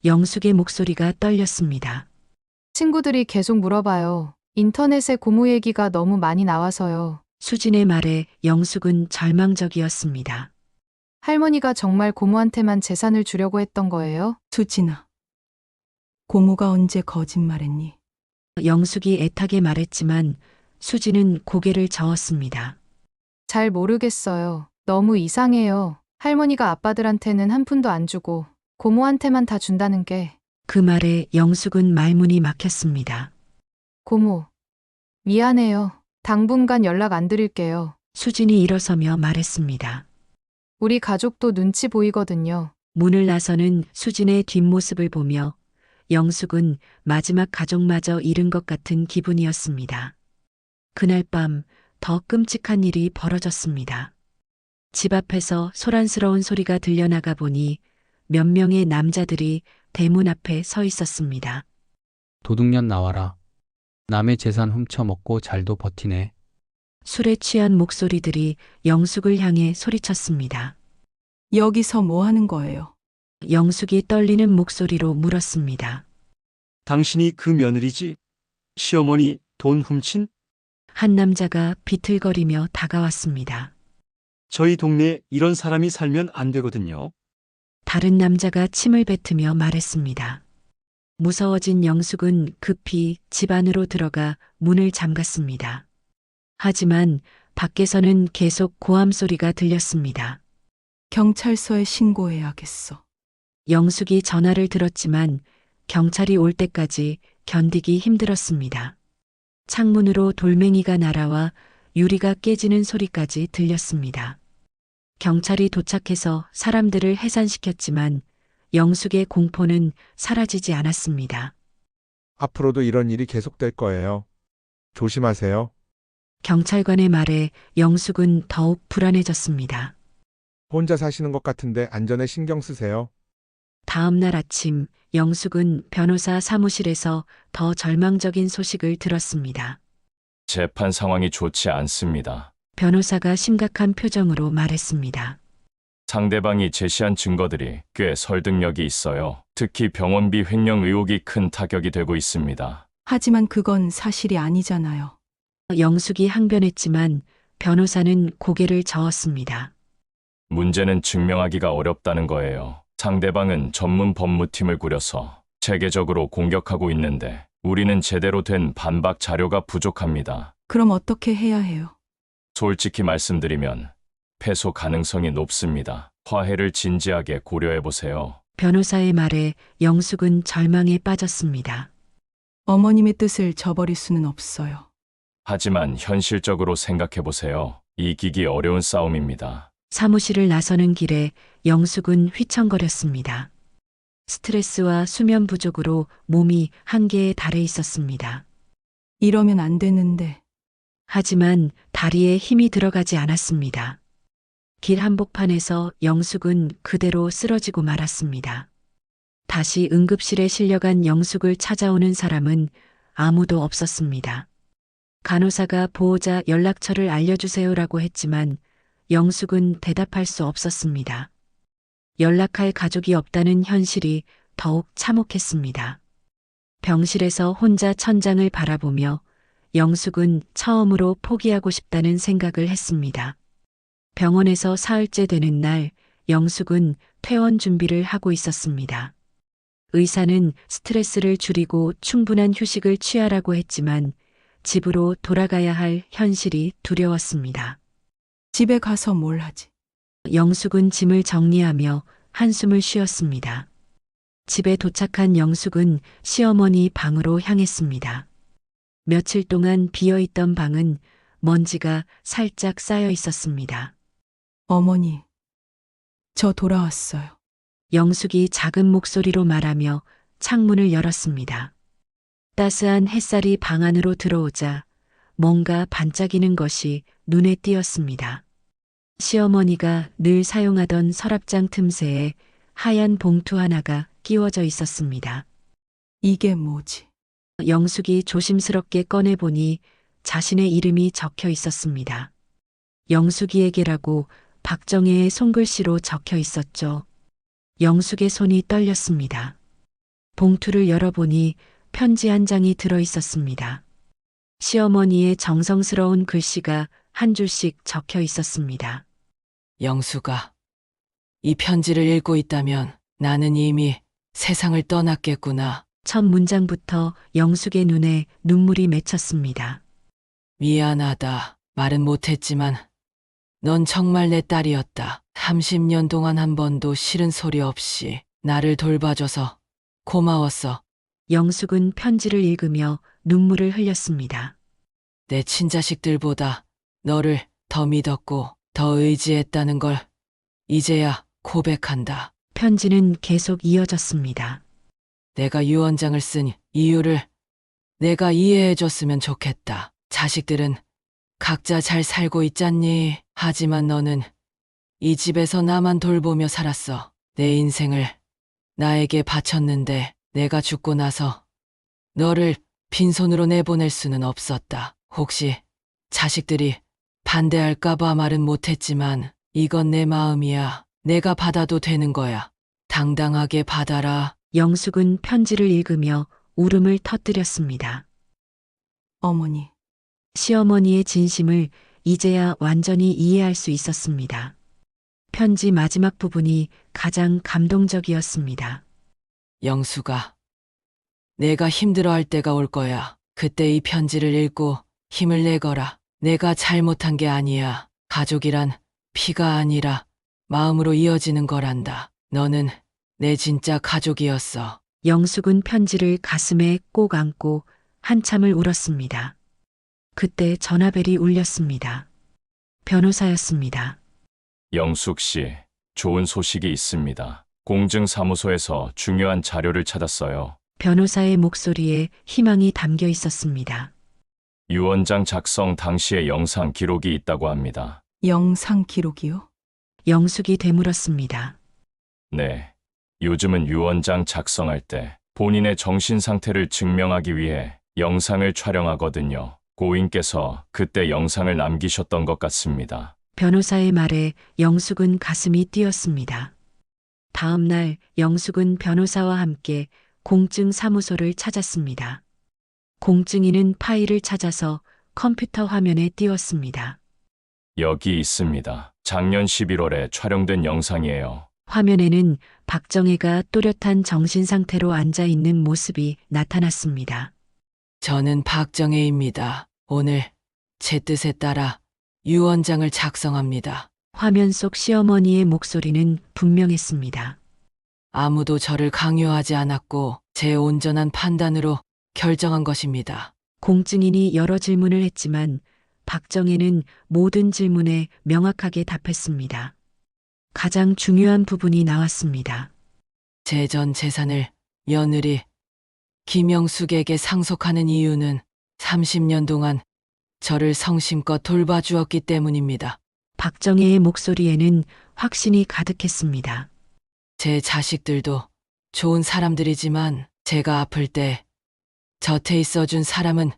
영숙의 목소리가 떨렸습니다. 친구들이 계속 물어봐요. 인터넷에 고모 얘기가 너무 많이 나와서요. 수진의 말에 영숙은 절망적이었습니다. 할머니가 정말 고모한테만 재산을 주려고 했던 거예요? 수진아. 고모가 언제 거짓말했니? 영숙이 애타게 말했지만 수진은 고개를 저었습니다. 잘 모르겠어요. 너무 이상해요. 할머니가 아빠들한테는 한 푼도 안 주고 고모한테만 다 준다는 게. 그 말에 영숙은 말문이 막혔습니다. 고모, 미안해요. 당분간 연락 안 드릴게요. 수진이 일어서며 말했습니다. 우리 가족도 눈치 보이거든요. 문을 나서는 수진의 뒷모습을 보며 영숙은 마지막 가족마저 잃은 것 같은 기분이었습니다. 그날 밤 더 끔찍한 일이 벌어졌습니다. 집 앞에서 소란스러운 소리가 들려나가 보니 몇 명의 남자들이 대문 앞에 서 있었습니다. 도둑년 나와라. 남의 재산 훔쳐먹고 잘도 버티네. 술에 취한 목소리들이 영숙을 향해 소리쳤습니다. 여기서 뭐 하는 거예요? 영숙이 떨리는 목소리로 물었습니다. 당신이 그 며느리지? 시어머니 돈 훔친? 한 남자가 비틀거리며 다가왔습니다. 저희 동네에 이런 사람이 살면 안 되거든요. 다른 남자가 침을 뱉으며 말했습니다. 무서워진 영숙은 급히 집 안으로 들어가 문을 잠갔습니다. 하지만 밖에서는 계속 고함 소리가 들렸습니다. 경찰서에 신고해야겠어. 영숙이 전화를 들었지만 경찰이 올 때까지 견디기 힘들었습니다. 창문으로 돌멩이가 날아와 유리가 깨지는 소리까지 들렸습니다. 경찰이 도착해서 사람들을 해산시켰지만 영숙의 공포는 사라지지 않았습니다. 앞으로도 이런 일이 계속될 거예요. 조심하세요. 경찰관의 말에 영숙은 더욱 불안해졌습니다. 혼자 사시는 것 같은데 안전에 신경 쓰세요. 다음 날 아침 영숙은 변호사 사무실에서 더 절망적인 소식을 들었습니다. 재판 상황이 좋지 않습니다. 변호사가 심각한 표정으로 말했습니다. 상대방이 제시한 증거들이 꽤 설득력이 있어요. 특히 병원비 횡령 의혹이 큰 타격이 되고 있습니다. 하지만 그건 사실이 아니잖아요. 영숙이 항변했지만 변호사는 고개를 저었습니다. 문제는 증명하기가 어렵다는 거예요. 상대방은 전문 법무팀을 꾸려서 체계적으로 공격하고 있는데 우리는 제대로 된 반박 자료가 부족합니다. 그럼 어떻게 해야 해요? 솔직히 말씀드리면 패소 가능성이 높습니다. 화해를 진지하게 고려해 보세요. 변호사의 말에 영숙은 절망에 빠졌습니다. 어머님의 뜻을 저버릴 수는 없어요. 하지만 현실적으로 생각해 보세요. 이기기 어려운 싸움입니다. 사무실을 나서는 길에 영숙은 휘청거렸습니다. 스트레스와 수면 부족으로 몸이 한계에 달해 있었습니다. 이러면 안 되는데. 하지만 다리에 힘이 들어가지 않았습니다. 길 한복판에서 영숙은 그대로 쓰러지고 말았습니다. 다시 응급실에 실려간 영숙을 찾아오는 사람은 아무도 없었습니다. 간호사가 보호자 연락처를 알려주세요라고 했지만 영숙은 대답할 수 없었습니다. 연락할 가족이 없다는 현실이 더욱 참혹했습니다. 병실에서 혼자 천장을 바라보며 영숙은 처음으로 포기하고 싶다는 생각을 했습니다. 병원에서 사흘째 되는 날 영숙은 퇴원 준비를 하고 있었습니다. 의사는 스트레스를 줄이고 충분한 휴식을 취하라고 했지만 집으로 돌아가야 할 현실이 두려웠습니다. 집에 가서 뭘 하지? 영숙은 짐을 정리하며 한숨을 쉬었습니다. 집에 도착한 영숙은 시어머니 방으로 향했습니다. 며칠 동안 비어있던 방은 먼지가 살짝 쌓여 있었습니다. 어머니, 저 돌아왔어요. 영숙이 작은 목소리로 말하며 창문을 열었습니다. 따스한 햇살이 방 안으로 들어오자 뭔가 반짝이는 것이 눈에 띄었습니다. 시어머니가 늘 사용하던 서랍장 틈새에 하얀 봉투 하나가 끼워져 있었습니다. 이게 뭐지? 영숙이 조심스럽게 꺼내보니 자신의 이름이 적혀 있었습니다. 영숙이에게라고 박정혜의 손글씨로 적혀 있었죠. 영숙의 손이 떨렸습니다. 봉투를 열어보니 편지 한 장이 들어 있었습니다. 시어머니의 정성스러운 글씨가 한 줄씩 적혀 있었습니다. 영수가 이 편지를 읽고 있다면 나는 이미 세상을 떠났겠구나. 첫 문장부터 영숙의 눈에 눈물이 맺혔습니다. 미안하다. 말은 못했지만 넌 정말 내 딸이었다. 30년 동안 한 번도 싫은 소리 없이 나를 돌봐줘서 고마웠어. 영숙은 편지를 읽으며 눈물을 흘렸습니다. 내 친자식들보다 너를 더 믿었고 더 의지했다는 걸 이제야 고백한다. 편지는 계속 이어졌습니다. 내가 유언장을 쓴 이유를 내가 이해해줬으면 좋겠다. 자식들은 각자 잘 살고 있잖니. 하지만 너는 이 집에서 나만 돌보며 살았어. 내 인생을 나에게 바쳤는데 내가 죽고 나서 너를 빈손으로 내보낼 수는 없었다. 혹시 자식들이 반대할까봐 말은 못했지만 이건 내 마음이야. 내가 받아도 되는 거야. 당당하게 받아라. 영숙은 편지를 읽으며 울음을 터뜨렸습니다. 어머니, 시어머니의 진심을 이제야 완전히 이해할 수 있었습니다. 편지 마지막 부분이 가장 감동적이었습니다. 영수가 내가 힘들어할 때가 올 거야. 그때 이 편지를 읽고 힘을 내거라. 내가 잘못한 게 아니야. 가족이란 피가 아니라 마음으로 이어지는 거란다. 너는 내 진짜 가족이었어. 영숙은 편지를 가슴에 꼭 안고 한참을 울었습니다. 그때 전화벨이 울렸습니다. 변호사였습니다. 영숙 씨, 좋은 소식이 있습니다. 공증사무소에서 중요한 자료를 찾았어요. 변호사의 목소리에 희망이 담겨 있었습니다. 유 원장 작성 당시의 영상 기록이 있다고 합니다. 영상 기록이요? 영숙이 되물었습니다. 네. 요즘은 유 원장 작성할 때 본인의 정신 상태를 증명하기 위해 영상을 촬영하거든요. 고인께서 그때 영상을 남기셨던 것 같습니다. 변호사의 말에 영숙은 가슴이 뛰었습니다. 다음 날 영숙은 변호사와 함께 공증 사무소를 찾았습니다. 공증인은 파일을 찾아서 컴퓨터 화면에 띄웠습니다. 여기 있습니다. 작년 11월에 촬영된 영상이에요. 화면에는 박정혜가 또렷한 정신 상태로 앉아 있는 모습이 나타났습니다. 저는 박정혜입니다. 오늘 제 뜻에 따라 유 원장을 작성합니다. 화면 속 시어머니의 목소리는 분명했습니다. 아무도 저를 강요하지 않았고 제 온전한 판단으로 결정한 것입니다. 공증인이 여러 질문을 했지만 박정혜는 모든 질문에 명확하게 답했습니다. 가장 중요한 부분이 나왔습니다. 제 전 재산을 며느리 김영숙에게 상속하는 이유는 30년 동안 저를 성심껏 돌봐주었기 때문입니다. 박정혜의 목소리에는 확신이 가득했습니다. 제 자식들도 좋은 사람들이지만 제가 아플 때 곁에 있어준 사람은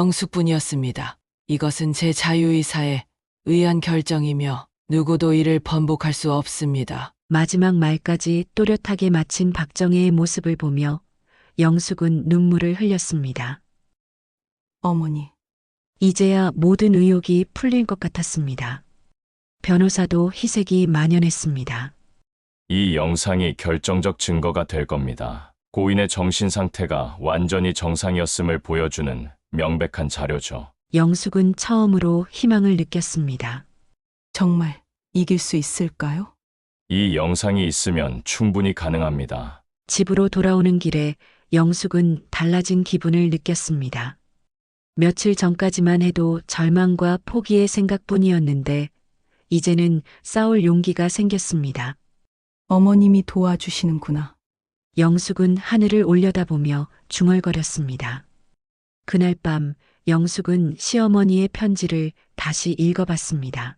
영숙뿐이었습니다. 이것은 제 자유의사에 의한 결정이며 누구도 이를 번복할 수 없습니다. 마지막 말까지 또렷하게 마친 박정혜의 모습을 보며 영숙은 눈물을 흘렸습니다. 어머니, 이제야 모든 의혹이 풀릴 것 같았습니다. 변호사도 희색이 만연했습니다. 이 영상이 결정적 증거가 될 겁니다. 고인의 정신 상태가 완전히 정상이었음을 보여주는 명백한 자료죠. 영숙은 처음으로 희망을 느꼈습니다. 정말 이길 수 있을까요? 이 영상이 있으면 충분히 가능합니다. 집으로 돌아오는 길에 영숙은 달라진 기분을 느꼈습니다. 며칠 전까지만 해도 절망과 포기의 생각뿐이었는데 이제는 싸울 용기가 생겼습니다. 어머님이 도와주시는구나. 영숙은 하늘을 올려다보며 중얼거렸습니다. 그날 밤 영숙은 시어머니의 편지를 다시 읽어봤습니다.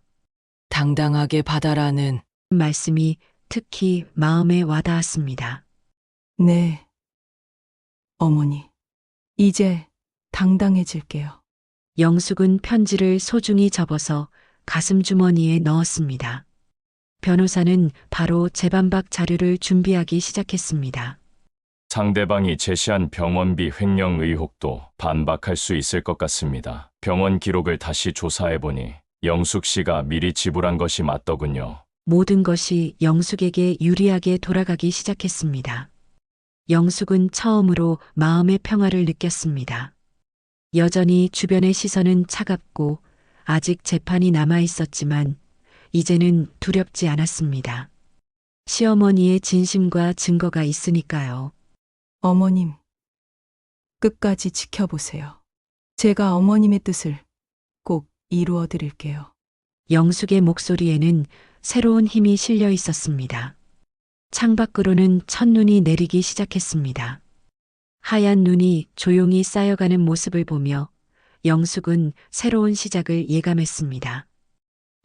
당당하게 받아라는 말씀이 특히 마음에 와닿았습니다. 네. 어머니, 이제 당당해질게요. 영숙은 편지를 소중히 접어서 가슴 주머니에 넣었습니다. 변호사는 바로 재반박 자료를 준비하기 시작했습니다. 상대방이 제시한 병원비 횡령 의혹도 반박할 수 있을 것 같습니다. 병원 기록을 다시 조사해보니 영숙 씨가 미리 지불한 것이 맞더군요. 모든 것이 영숙에게 유리하게 돌아가기 시작했습니다. 영숙은 처음으로 마음의 평화를 느꼈습니다. 여전히 주변의 시선은 차갑고 아직 재판이 남아 있었지만 이제는 두렵지 않았습니다. 시어머니의 진심과 증거가 있으니까요. 어머님, 끝까지 지켜보세요. 제가 어머님의 뜻을 꼭 이루어 드릴게요. 영숙의 목소리에는 새로운 힘이 실려 있었습니다. 창밖으로는 첫눈이 내리기 시작했습니다. 하얀 눈이 조용히 쌓여가는 모습을 보며 영숙은 새로운 시작을 예감했습니다.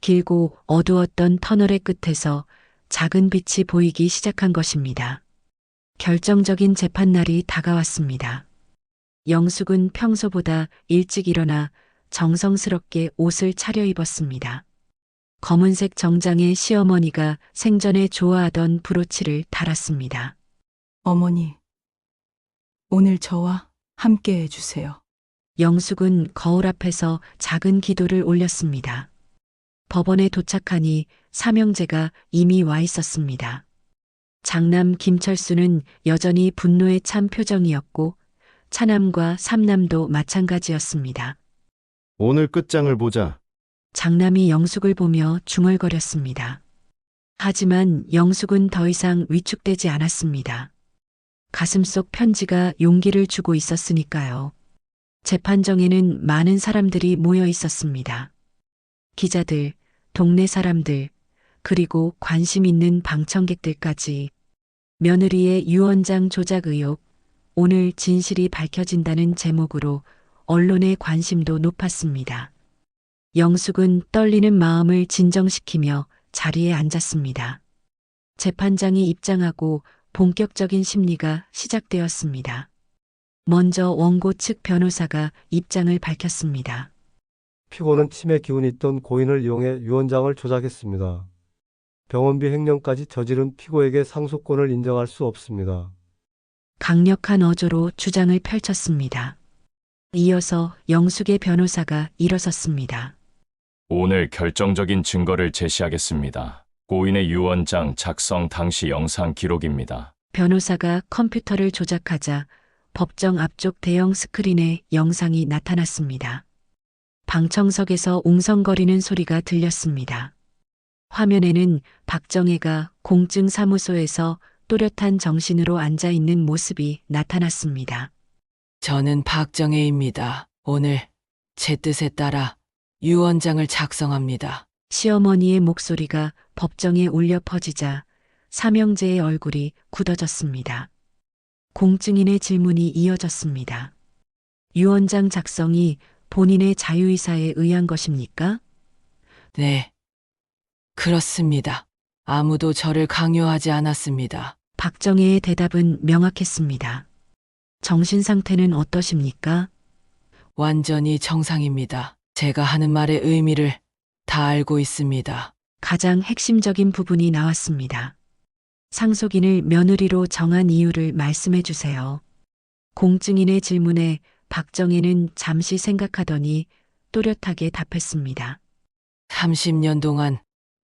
길고 어두웠던 터널의 끝에서 작은 빛이 보이기 시작한 것입니다. 결정적인 재판날이 다가왔습니다. 영숙은 평소보다 일찍 일어나 정성스럽게 옷을 차려입었습니다. 검은색 정장에 시어머니가 생전에 좋아하던 브로치를 달았습니다. 어머니, 오늘 저와 함께 해주세요. 영숙은 거울 앞에서 작은 기도를 올렸습니다. 법원에 도착하니 삼형제가 이미 와 있었습니다. 장남 김철수는 여전히 분노에 찬 표정이었고 차남과 삼남도 마찬가지였습니다. 오늘 끝장을 보자. 장남이 영숙을 보며 중얼거렸습니다. 하지만 영숙은 더 이상 위축되지 않았습니다. 가슴속 편지가 용기를 주고 있었으니까요. 재판정에는 많은 사람들이 모여 있었습니다. 기자들, 동네 사람들, 그리고 관심 있는 방청객들까지. 며느리의 유언장 조작 의혹, 오늘 진실이 밝혀진다는 제목으로 언론의 관심도 높았습니다. 영숙은 떨리는 마음을 진정시키며 자리에 앉았습니다. 재판장이 입장하고 본격적인 심리가 시작되었습니다. 먼저 원고 측 변호사가 입장을 밝혔습니다. 피고는 치매 기운이 있던 고인을 이용해 유언장을 조작했습니다. 병원비 횡령까지 저지른 피고에게 상속권을 인정할 수 없습니다. 강력한 어조로 주장을 펼쳤습니다. 이어서 영숙의 변호사가 일어섰습니다. 오늘 결정적인 증거를 제시하겠습니다. 고인의 유언장 작성 당시 영상 기록입니다. 변호사가 컴퓨터를 조작하자 법정 앞쪽 대형 스크린에 영상이 나타났습니다. 방청석에서 웅성거리는 소리가 들렸습니다. 화면에는 박정혜가 공증사무소에서 또렷한 정신으로 앉아 있는 모습이 나타났습니다. 저는 박정혜입니다. 오늘 제 뜻에 따라 유언장을 작성합니다. 시어머니의 목소리가 법정에 울려 퍼지자 삼형제의 얼굴이 굳어졌습니다. 공증인의 질문이 이어졌습니다. 유언장 작성이 본인의 자유의사에 의한 것입니까? 네. 그렇습니다. 아무도 저를 강요하지 않았습니다. 박정혜의 대답은 명확했습니다. 정신 상태는 어떠십니까? 완전히 정상입니다. 제가 하는 말의 의미를 다 알고 있습니다. 가장 핵심적인 부분이 나왔습니다. 상속인을 며느리로 정한 이유를 말씀해 주세요. 공증인의 질문에 박정혜는 잠시 생각하더니 또렷하게 답했습니다. 30년 동안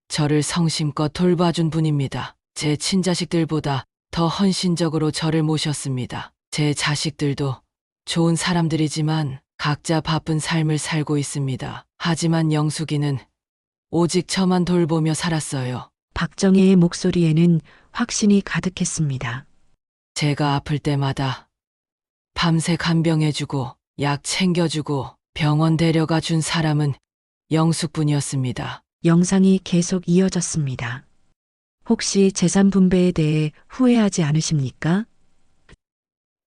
저를 성심껏 돌봐준 분입니다. 제 친자식들보다 더 헌신적으로 저를 모셨습니다. 제 자식들도 좋은 사람들이지만 각자 바쁜 삶을 살고 있습니다. 하지만 영숙이는 오직 저만 돌보며 살았어요. 박정혜의 목소리에는 확신이 가득했습니다. 제가 아플 때마다 밤새 간병해주고 약 챙겨주고 병원 데려가 준 사람은 영숙뿐이었습니다. 영상이 계속 이어졌습니다. 혹시 재산 분배에 대해 후회하지 않으십니까?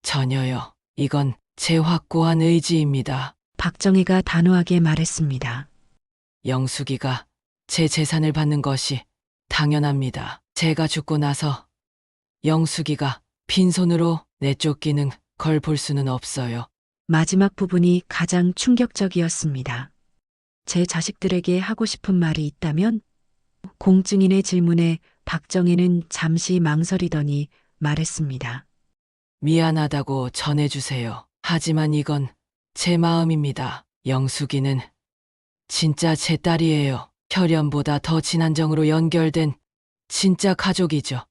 전혀요. 이건 제 확고한 의지입니다. 박정혜가 단호하게 말했습니다. 영숙이가 제 재산을 받는 것이 당연합니다. 제가 죽고 나서 영숙이가 빈손으로 내쫓기는 걸 볼 수는 없어요. 마지막 부분이 가장 충격적이었습니다. 제 자식들에게 하고 싶은 말이 있다면? 공증인의 질문에 박정혜는 잠시 망설이더니 말했습니다. 미안하다고 전해주세요. 하지만 이건 제 마음입니다. 영숙이는 진짜 제 딸이에요. 혈연보다 더 진한 정으로 연결된 진짜 가족이죠.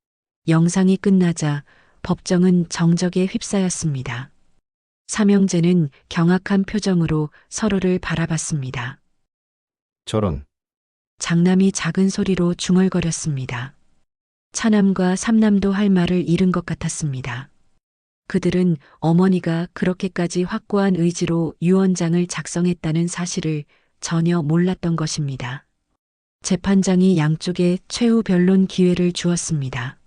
영상이 끝나자 법정은 정적에 휩싸였습니다. 삼형제는 경악한 표정으로 서로를 바라봤습니다. 저런. 장남이 작은 소리로 중얼거렸습니다. 차남과 삼남도 할 말을 잃은 것 같았습니다. 그들은 어머니가 그렇게까지 확고한 의지로 유언장을 작성했다는 사실을 전혀 몰랐던 것입니다. 재판장이 양쪽에 최후 변론 기회를 주었습니다.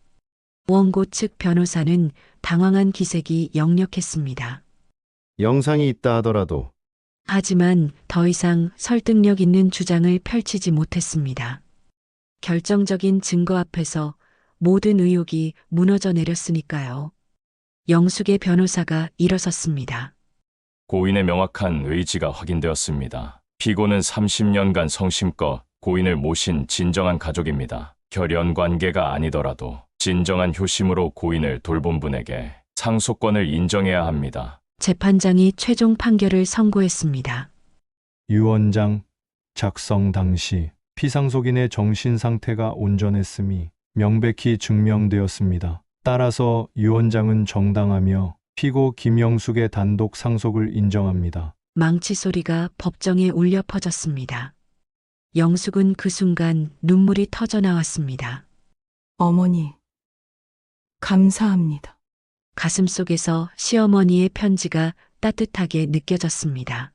원고 측 변호사는 당황한 기색이 역력했습니다. 영상이 있다 하더라도 하지만 더 이상 설득력 있는 주장을 펼치지 못했습니다. 결정적인 증거 앞에서 모든 의혹이 무너져 내렸으니까요. 영숙의 변호사가 일어섰습니다. 고인의 명확한 의지가 확인되었습니다. 피고는 30년간 성심껏 고인을 모신 진정한 가족입니다. 결연 관계가 아니더라도 진정한 효심으로 고인을 돌본 분에게 상속권을 인정해야 합니다. 재판장이 최종 판결을 선고했습니다. 유언장 작성 당시 피상속인의 정신 상태가 온전했음이 명백히 증명되었습니다. 따라서 유언장은 정당하며 피고 김영숙의 단독 상속을 인정합니다. 망치 소리가 법정에 울려 퍼졌습니다. 영숙은 그 순간 눈물이 터져 나왔습니다. 어머니, 감사합니다. 가슴속에서 시어머니의 편지가 따뜻하게 느껴졌습니다.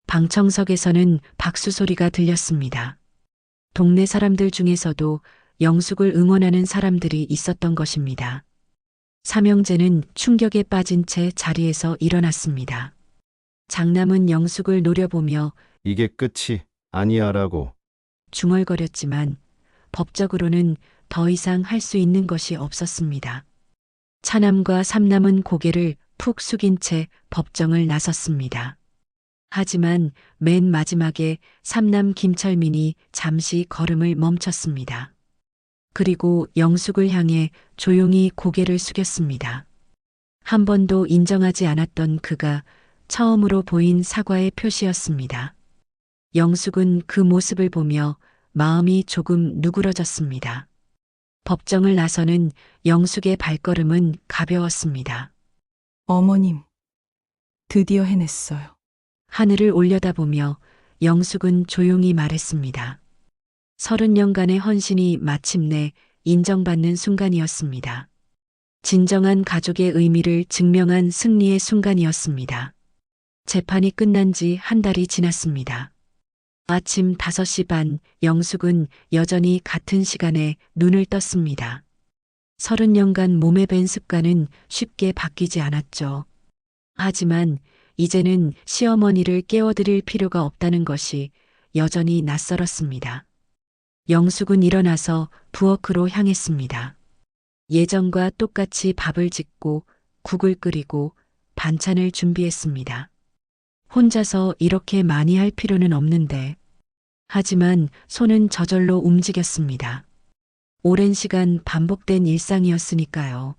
방청석에서는 박수 소리가 들렸습니다. 동네 사람들 중에서도 영숙을 응원하는 사람들이 있었던 것입니다. 삼형제는 충격에 빠진 채 자리에서 일어났습니다. 장남은 영숙을 노려보며 이게 끝이 아니야라고. 중얼거렸지만 법적으로는 더 이상 할 수 있는 것이 없었습니다. 차남과 삼남은 고개를 푹 숙인 채 법정을 나섰습니다. 하지만 맨 마지막에 삼남 김철민이 잠시 걸음을 멈췄습니다. 그리고 영숙을 향해 조용히 고개를 숙였습니다. 한 번도 인정하지 않았던 그가 처음으로 보인 사과의 표시였습니다. 영숙은 그 모습을 보며 마음이 조금 누그러졌습니다. 법정을 나서는 영숙의 발걸음은 가벼웠습니다. 어머님, 드디어 해냈어요. 하늘을 올려다보며 영숙은 조용히 말했습니다. 30년간의 헌신이 마침내 인정받는 순간이었습니다. 진정한 가족의 의미를 증명한 승리의 순간이었습니다. 재판이 끝난 지 한 달이 지났습니다. 아침 5시 반, 영숙은 여전히 같은 시간에 눈을 떴습니다. 30년간 몸에 밴 습관은 쉽게 바뀌지 않았죠. 하지만 이제는 시어머니를 깨워드릴 필요가 없다는 것이 여전히 낯설었습니다. 영숙은 일어나서 부엌으로 향했습니다. 예전과 똑같이 밥을 짓고 국을 끓이고 반찬을 준비했습니다. 혼자서 이렇게 많이 할 필요는 없는데. 하지만 손은 저절로 움직였습니다. 오랜 시간 반복된 일상이었으니까요.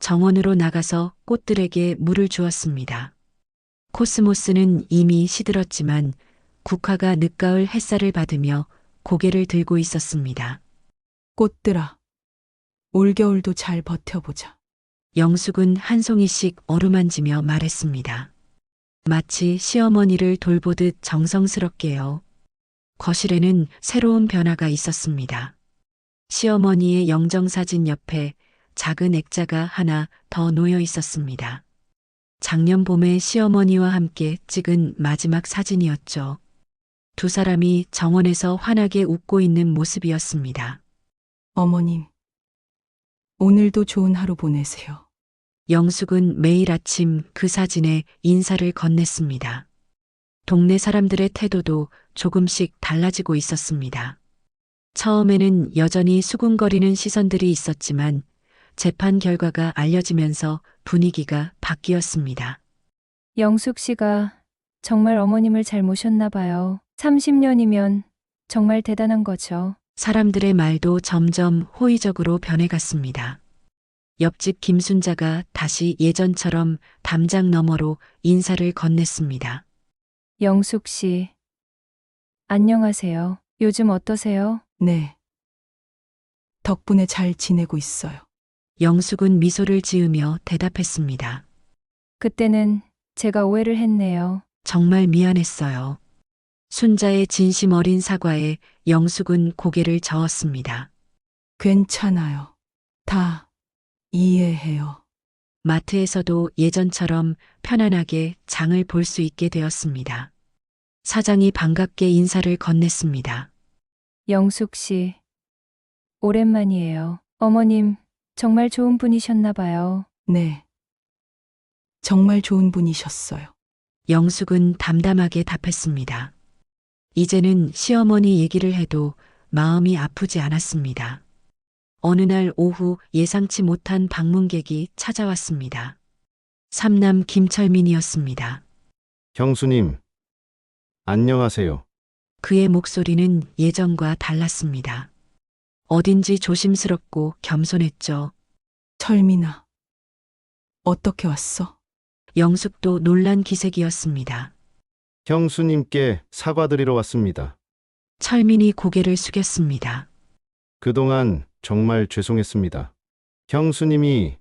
정원으로 나가서 꽃들에게 물을 주었습니다. 코스모스는 이미 시들었지만 국화가 늦가을 햇살을 받으며 고개를 들고 있었습니다. 꽃들아, 올겨울도 잘 버텨보자. 영숙은 한 송이씩 어루만지며 말했습니다. 마치 시어머니를 돌보듯 정성스럽게요. 거실에는 새로운 변화가 있었습니다. 시어머니의 영정사진 옆에 작은 액자가 하나 더 놓여 있었습니다. 작년 봄에 시어머니와 함께 찍은 마지막 사진이었죠. 두 사람이 정원에서 환하게 웃고 있는 모습이었습니다. 어머님, 오늘도 좋은 하루 보내세요. 영숙은 매일 아침 그 사진에 인사를 건넸습니다. 동네 사람들의 태도도 조금씩 달라지고 있었습니다. 처음에는 여전히 수군거리는 시선들이 있었지만 재판 결과가 알려지면서 분위기가 바뀌었습니다. 영숙 씨가 정말 어머님을 잘 모셨나 봐요. 30년이면 정말 대단한 거죠. 사람들의 말도 점점 호의적으로 변해갔습니다. 옆집 김순자가 다시 예전처럼 담장 너머로 인사를 건넸습니다. 영숙 씨, 안녕하세요. 요즘 어떠세요? 네. 덕분에 잘 지내고 있어요. 영숙은 미소를 지으며 대답했습니다. 그때는 제가 오해를 했네요. 정말 미안했어요. 순자의 진심 어린 사과에 영숙은 고개를 저었습니다. 괜찮아요. 다 이해해요. 마트에서도 예전처럼 편안하게 장을 볼 수 있게 되었습니다. 사장이 반갑게 인사를 건넸습니다. 영숙 씨, 오랜만이에요. 어머님, 정말 좋은 분이셨나 봐요. 네. 정말 좋은 분이셨어요. 영숙은 담담하게 답했습니다. 이제는 시어머니 얘기를 해도 마음이 아프지 않았습니다. 어느 날 오후 예상치 못한 방문객이 찾아왔습니다. 삼남 김철민이었습니다. 형수님, 안녕하세요. 그의 목소리는 예전과 달랐습니다. 어딘지 조심스럽고 겸손했죠. 철민아, 어떻게 왔어? 영숙도 놀란 기색이었습니다. 형수님께 사과드리러 왔습니다. 철민이 고개를 숙였습니다. 그동안 정말 죄송했습니다. 형수님이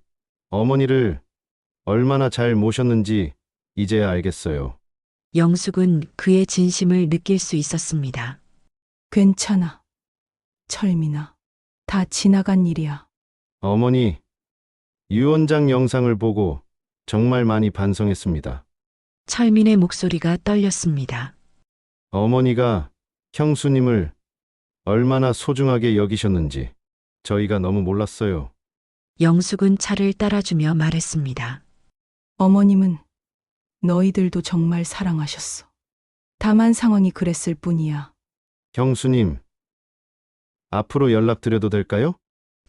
어머니를 얼마나 잘 모셨는지 이제야 알겠어요. 영숙은 그의 진심을 느낄 수 있었습니다. 괜찮아. 철민아, 다 지나간 일이야. 어머니, 유언장 영상을 보고 정말 많이 반성했습니다. 철민의 목소리가 떨렸습니다. 어머니가 형수님을 얼마나 소중하게 여기셨는지 저희가 너무 몰랐어요. 영숙은 차를 따라주며 말했습니다. 어머님은 너희들도 정말 사랑하셨어. 다만 상황이 그랬을 뿐이야. 형수님, 앞으로 연락드려도 될까요?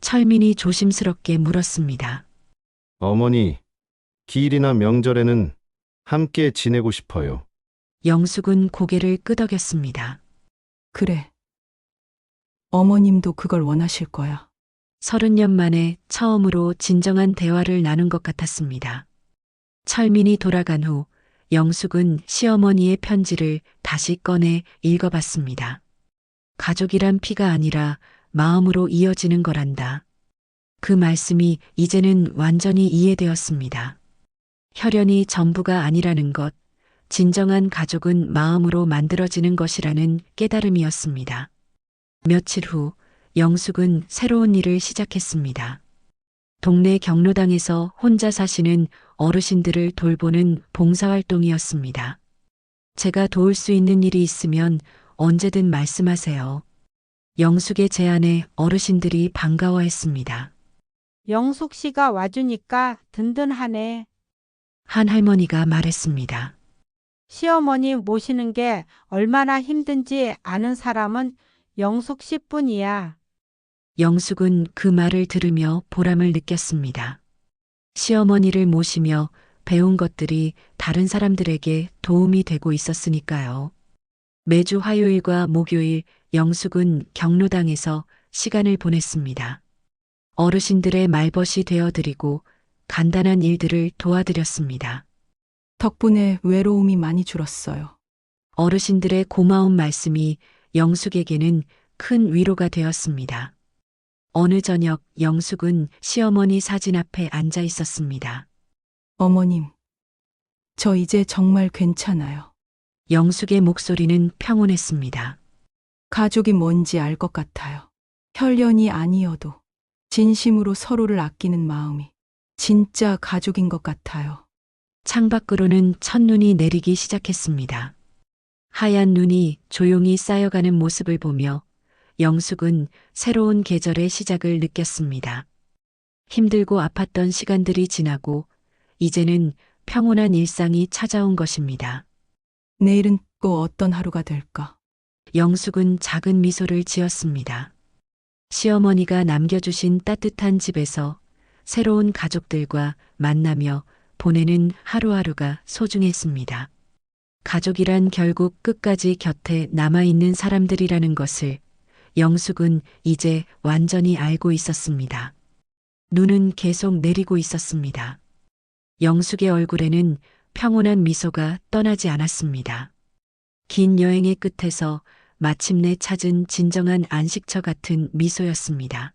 철민이 조심스럽게 물었습니다. 어머니, 기일이나 명절에는 함께 지내고 싶어요. 영숙은 고개를 끄덕였습니다. 그래. 어머님도 그걸 원하실 거야. 30년 만에 처음으로 진정한 대화를 나눈 것 같았습니다. 철민이 돌아간 후 영숙은 시어머니의 편지를 다시 꺼내 읽어봤습니다. 가족이란 피가 아니라 마음으로 이어지는 거란다. 그 말씀이 이제는 완전히 이해되었습니다. 혈연이 전부가 아니라는 것, 진정한 가족은 마음으로 만들어지는 것이라는 깨달음이었습니다. 며칠 후 영숙은 새로운 일을 시작했습니다. 동네 경로당에서 혼자 사시는 어르신들을 돌보는 봉사활동이었습니다. 제가 도울 수 있는 일이 있으면 언제든 말씀하세요. 영숙의 제안에 어르신들이 반가워했습니다. 영숙 씨가 와주니까 든든하네. 한 할머니가 말했습니다. 시어머니 모시는 게 얼마나 힘든지 아는 사람은 영숙 씨뿐이야. 영숙은 그 말을 들으며 보람을 느꼈습니다. 시어머니를 모시며 배운 것들이 다른 사람들에게 도움이 되고 있었으니까요. 매주 화요일과 목요일 영숙은 경로당에서 시간을 보냈습니다. 어르신들의 말벗이 되어드리고 간단한 일들을 도와드렸습니다. 덕분에 외로움이 많이 줄었어요. 어르신들의 고마운 말씀이 영숙에게는 큰 위로가 되었습니다. 어느 저녁 영숙은 시어머니 사진 앞에 앉아 있었습니다. 어머님, 저 이제 정말 괜찮아요. 영숙의 목소리는 평온했습니다. 가족이 뭔지 알 것 같아요. 혈연이 아니어도 진심으로 서로를 아끼는 마음이 진짜 가족인 것 같아요. 창밖으로는 첫눈이 내리기 시작했습니다. 하얀 눈이 조용히 쌓여가는 모습을 보며 영숙은 새로운 계절의 시작을 느꼈습니다. 힘들고 아팠던 시간들이 지나고 이제는 평온한 일상이 찾아온 것입니다. 내일은 또 어떤 하루가 될까? 영숙은 작은 미소를 지었습니다. 시어머니가 남겨주신 따뜻한 집에서 새로운 가족들과 만나며 보내는 하루하루가 소중했습니다. 가족이란 결국 끝까지 곁에 남아있는 사람들이라는 것을 영숙은 이제 완전히 알고 있었습니다. 눈은 계속 내리고 있었습니다. 영숙의 얼굴에는 평온한 미소가 떠나지 않았습니다. 긴 여행의 끝에서 마침내 찾은 진정한 안식처 같은 미소였습니다.